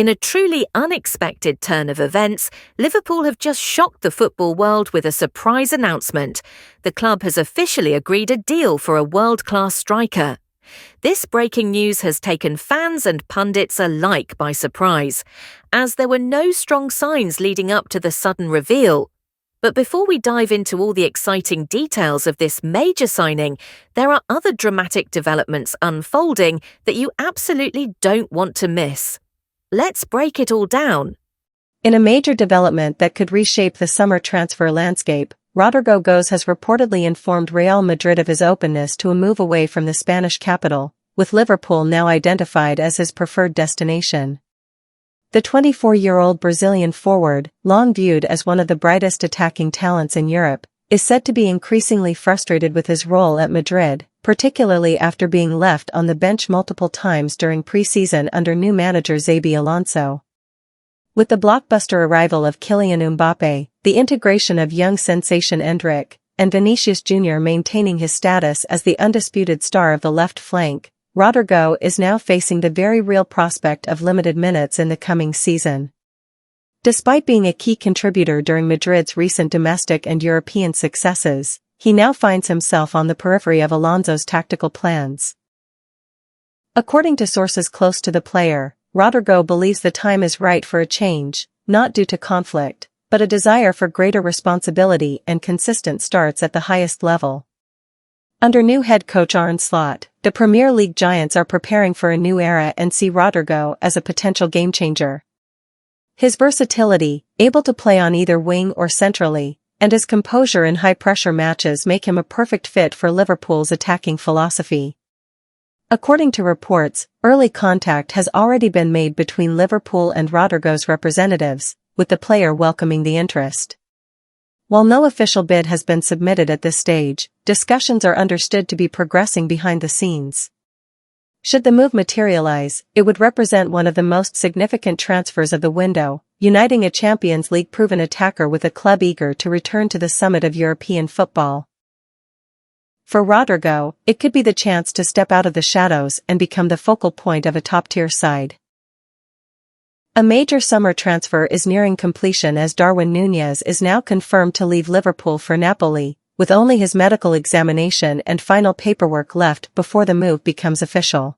In a truly unexpected turn of events, Liverpool have just shocked the football world with a surprise announcement. The club has officially agreed a deal for a world-class striker. This breaking news has taken fans and pundits alike by surprise, as there were no strong signs leading up to the sudden reveal. But before we dive into all the exciting details of this major signing, there are other dramatic developments unfolding that you absolutely don't want to miss. Let's break it all down. In a major development that could reshape the summer transfer landscape, Rodrigo Goes has reportedly informed Real Madrid of his openness to a move away from the Spanish capital, with Liverpool now identified as his preferred destination. The 24-year-old Brazilian forward, long viewed as one of the brightest attacking talents in Europe, is said to be increasingly frustrated with his role at Madrid, particularly after being left on the bench multiple times during pre-season under new manager Xabi Alonso. With the blockbuster arrival of Kylian Mbappe, the integration of young sensation Endrick, and Vinicius Jr. maintaining his status as the undisputed star of the left flank, Rodrigo is now facing the very real prospect of limited minutes in the coming season. Despite being a key contributor during Madrid's recent domestic and European successes, he now finds himself on the periphery of Alonso's tactical plans. According to sources close to the player, Rodrigo believes the time is right for a change, not due to conflict, but a desire for greater responsibility and consistent starts at the highest level. Under new head coach Arne Slot, the Premier League giants are preparing for a new era and see Rodrigo as a potential game-changer. His versatility, able to play on either wing or centrally, and his composure in high-pressure matches make him a perfect fit for Liverpool's attacking philosophy. According to reports, early contact has already been made between Liverpool and Rodrigo's representatives, with the player welcoming the interest. While no official bid has been submitted at this stage, discussions are understood to be progressing behind the scenes. Should the move materialize, it would represent one of the most significant transfers of the window, uniting a Champions League-proven attacker with a club eager to return to the summit of European football. For Rodrigo, it could be the chance to step out of the shadows and become the focal point of a top-tier side. A major summer transfer is nearing completion as Darwin Núñez is now confirmed to leave Liverpool for Napoli, with only his medical examination and final paperwork left before the move becomes official.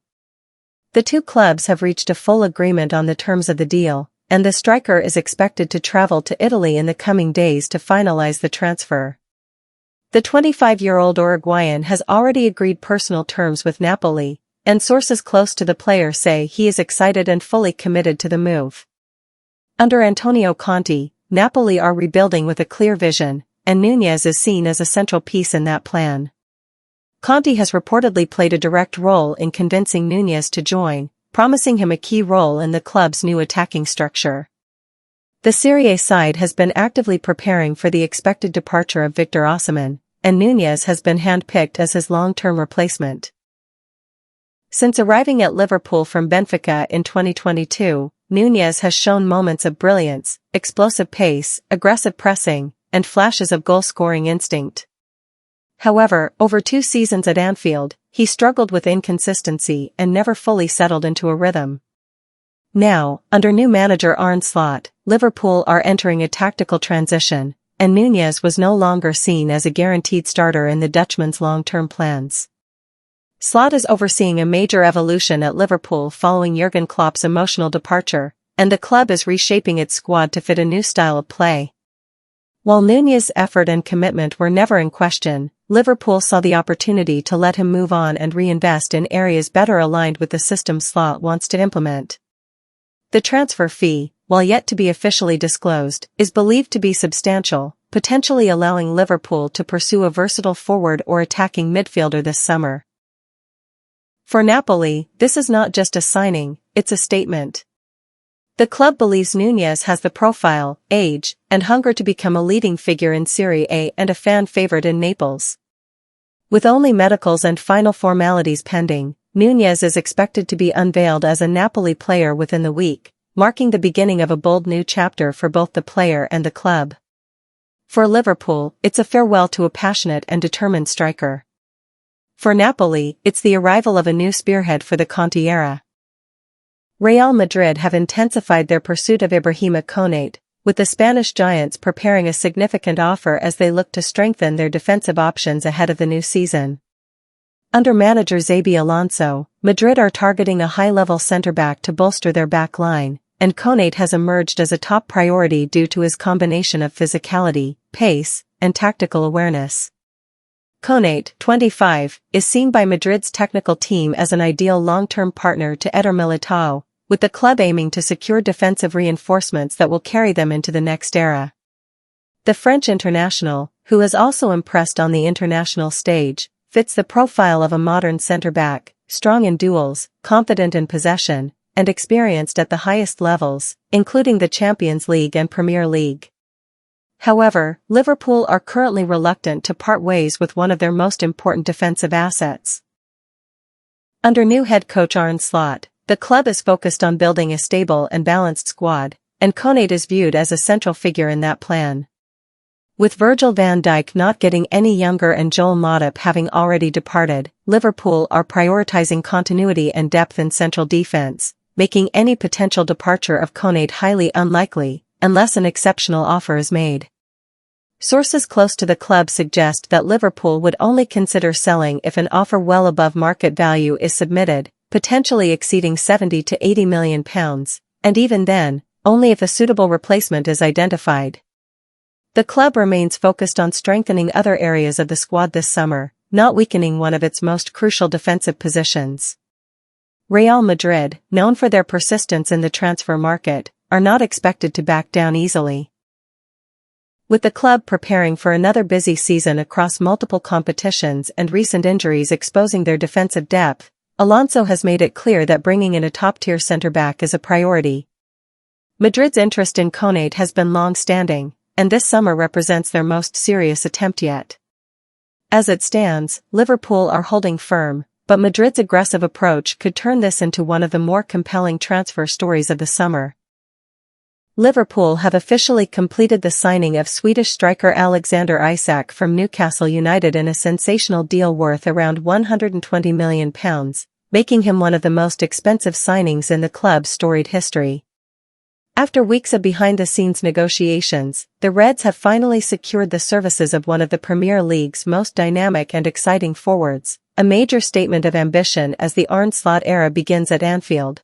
The two clubs have reached a full agreement on the terms of the deal, and the striker is expected to travel to Italy in the coming days to finalize the transfer. The 25-year-old Uruguayan has already agreed personal terms with Napoli, and sources close to the player say he is excited and fully committed to the move. Under Antonio Conte, Napoli are rebuilding with a clear vision, and Núñez is seen as a central piece in that plan. Conte has reportedly played a direct role in convincing Núñez to join, promising him a key role in the club's new attacking structure. The Serie A side has been actively preparing for the expected departure of Victor Osimhen, and Núñez has been handpicked as his long-term replacement. Since arriving at Liverpool from Benfica in 2022, Núñez has shown moments of brilliance, explosive pace, aggressive pressing, and flashes of goal-scoring instinct. However, over 2 seasons at Anfield, he struggled with inconsistency and never fully settled into a rhythm. Now, under new manager Arne Slot, Liverpool are entering a tactical transition, and Núñez was no longer seen as a guaranteed starter in the Dutchman's long-term plans. Slot is overseeing a major evolution at Liverpool following Jurgen Klopp's emotional departure, and the club is reshaping its squad to fit a new style of play. While Núñez's effort and commitment were never in question, Liverpool saw the opportunity to let him move on and reinvest in areas better aligned with the system Slot wants to implement. The transfer fee, while yet to be officially disclosed, is believed to be substantial, potentially allowing Liverpool to pursue a versatile forward or attacking midfielder this summer. For Napoli, this is not just a signing, it's a statement. The club believes Núñez has the profile, age, and hunger to become a leading figure in Serie A and a fan favorite in Naples. With only medicals and final formalities pending, Núñez is expected to be unveiled as a Napoli player within the week, marking the beginning of a bold new chapter for both the player and the club. For Liverpool, it's a farewell to a passionate and determined striker. For Napoli, it's the arrival of a new spearhead for the Conte era. Real Madrid have intensified their pursuit of Ibrahima Konate, with the Spanish giants preparing a significant offer as they look to strengthen their defensive options ahead of the new season. Under manager Xabi Alonso, Madrid are targeting a high-level centre-back to bolster their back line, and Konate has emerged as a top priority due to his combination of physicality, pace, and tactical awareness. Konate, 25, is seen by Madrid's technical team as an ideal long-term partner to Eder Militao, with the club aiming to secure defensive reinforcements that will carry them into the next era. The French international, who has also impressed on the international stage, fits the profile of a modern centre-back, strong in duels, confident in possession, and experienced at the highest levels, including the Champions League and Premier League. However, Liverpool are currently reluctant to part ways with one of their most important defensive assets. Under new head coach Arne Slot, the club is focused on building a stable and balanced squad, and Konate is viewed as a central figure in that plan. With Virgil van Dijk not getting any younger and Joel Matip having already departed, Liverpool are prioritizing continuity and depth in central defense, making any potential departure of Konate highly unlikely, unless an exceptional offer is made. Sources close to the club suggest that Liverpool would only consider selling if an offer well above market value is submitted, potentially exceeding £70 to £80 million, and even then, only if a suitable replacement is identified. The club remains focused on strengthening other areas of the squad this summer, not weakening one of its most crucial defensive positions. Real Madrid, known for their persistence in the transfer market, are not expected to back down easily. With the club preparing for another busy season across multiple competitions and recent injuries exposing their defensive depth, Alonso has made it clear that bringing in a top-tier centre-back is a priority. Madrid's interest in Konate has been long-standing, and this summer represents their most serious attempt yet. As it stands, Liverpool are holding firm, but Madrid's aggressive approach could turn this into one of the more compelling transfer stories of the summer. Liverpool have officially completed the signing of Swedish striker Alexander Isak from Newcastle United in a sensational deal worth around £120 million, making him one of the most expensive signings in the club's storied history. After weeks of behind-the-scenes negotiations, the Reds have finally secured the services of one of the Premier League's most dynamic and exciting forwards, a major statement of ambition as the Arne Slot era begins at Anfield.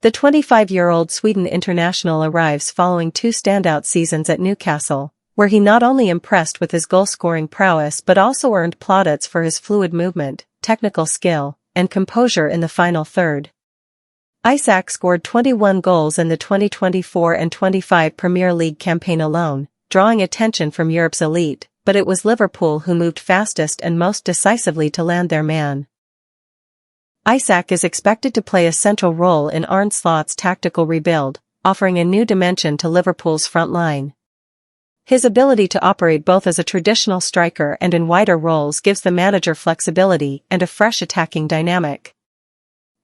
The 25-year-old Sweden international arrives following two standout seasons at Newcastle, where he not only impressed with his goal-scoring prowess but also earned plaudits for his fluid movement, technical skill, and composure in the final third. Isak scored 21 goals in the 2024 and 25 Premier League campaign alone, drawing attention from Europe's elite, but it was Liverpool who moved fastest and most decisively to land their man. Isak is expected to play a central role in Arne Slot's tactical rebuild, offering a new dimension to Liverpool's front line. His ability to operate both as a traditional striker and in wider roles gives the manager flexibility and a fresh attacking dynamic.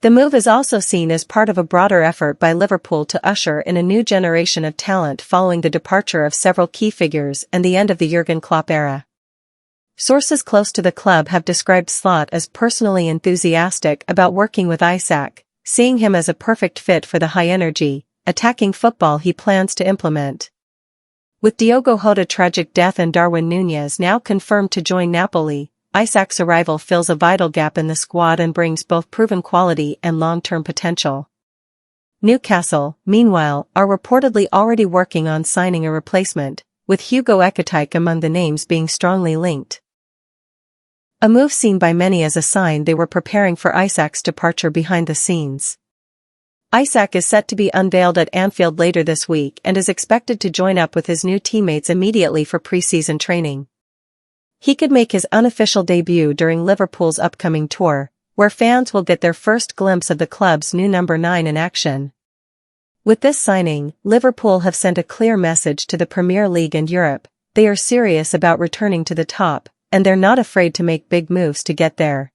The move is also seen as part of a broader effort by Liverpool to usher in a new generation of talent following the departure of several key figures and the end of the Jurgen Klopp era. Sources close to the club have described Slot as personally enthusiastic about working with Isak, seeing him as a perfect fit for the high-energy, attacking football he plans to implement. With Diogo Jota's tragic death and Darwin Núñez now confirmed to join Napoli, Isak's arrival fills a vital gap in the squad and brings both proven quality and long-term potential. Newcastle, meanwhile, are reportedly already working on signing a replacement, with Hugo Ekitike among the names being strongly linked. A move seen by many as a sign they were preparing for Isak's departure behind the scenes. Isak is set to be unveiled at Anfield later this week and is expected to join up with his new teammates immediately for pre-season training. He could make his unofficial debut during Liverpool's upcoming tour, where fans will get their first glimpse of the club's new number 9 in action. With this signing, Liverpool have sent a clear message to the Premier League and Europe: they are serious about returning to the top, and they're not afraid to make big moves to get there.